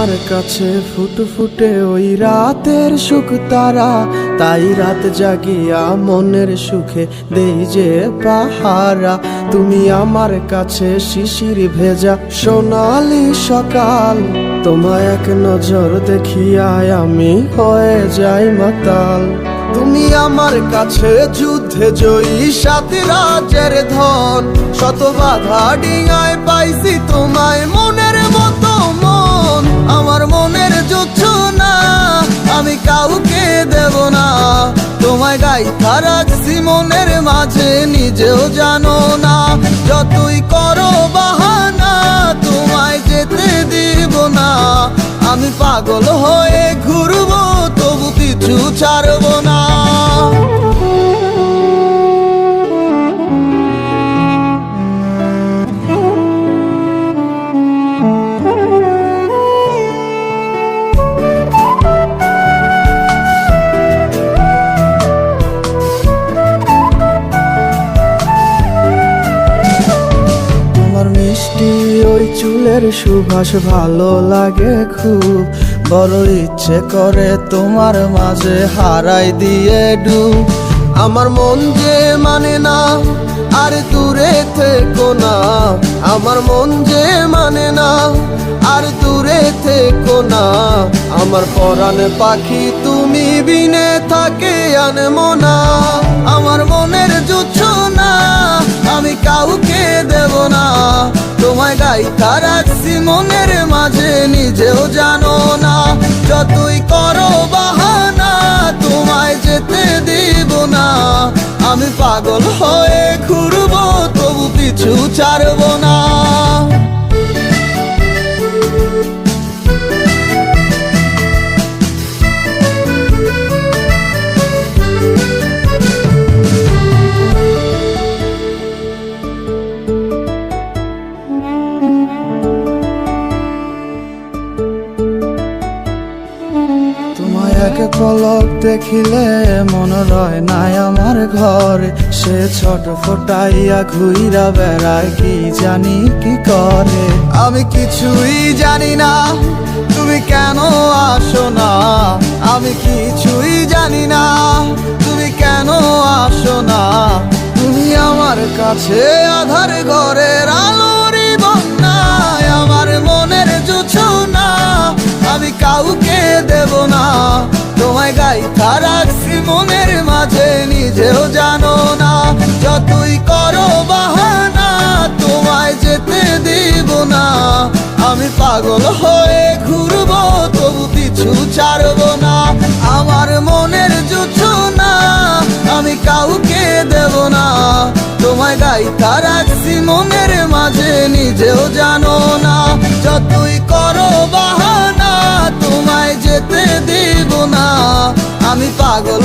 আমার কাছে ফুটফুটে ওই রাতের সুখ তারা, তাই রাত জাগিয়া মনের সুখে দেই যে পাহারা। তুমি আমার কাছে শিশির ভেজা সোনালি সকাল, তোমায় এক নজর দেখিয়ায় আমি হয়ে যাই মাতাল। তুমি আমার কাছে যুদ্ধে জয়ী সাত রাজের ধন, শত বাধা ডিঙায় পাইছি তোমায় মনের মতো মন। আমার মনের জোছনা আমি কাউকে দেব না, তোমায় গাইথা রাখছি মনের মাঝে নিজেও জানো না। যতই করো বাহানা তোমায় যেতে দিব না, আমি পাগল হয়ে ঘুরবো তবু কিছু ছাড়বো না। মিষ্টি ওই চুলের সুবাস ভালো লাগে খুব, বড় ইচ্ছে করে তোমার মাঝে হারাই দিয়ে ডুব। আমার মন যে মানে না আর দূরে থেকো না, আমার মন যে মানে না আর দূরে থেকো না। আমার পরাণ পাখি তুমি বিনে থাকে আনমো না, আমার মনের জোছনা আমি কাউকে দেব না। তোমায় গাইথা রাখছি মনের মাঝে নিজেও জানো না, যতই করো বাহানা তোমায় যেতে দিব না। আমি পাগল হয়ে ঘুরবো তবু পিছু ছাড়বো না। এক পলক দেখিলে মন রয় নাই আমার ঘরে, সে ছোট ফোটাইয়া ঘুইরা বেড়ায় কি জানি কি করে। আমি কিছুই জানি না তুমি কেন আসো না, আমি কিছুই জানি না তুমি কেন আসো না। তুমি আমার কাছে আধার ঘরের আলোরই বন্যায়, আমার মনের জোছনা আমি কাউকে দেব না। তোমায় গাইথা রাখছি মনের মাঝে নিজেও জানো না, যতই করো বাহানা তোমায় যেতে দিব না। আমি পাগল হয়ে ঘুরবো তবু পিছু ছাড়বো না। আমার মনের জোছনা আমি কাউকে দেব না, তোমায় গাইথা রাখছি মনের মাঝে নিজেও জানো না। যতই করো বাহানা তোমায় যেতে দিব না, আমি পাগল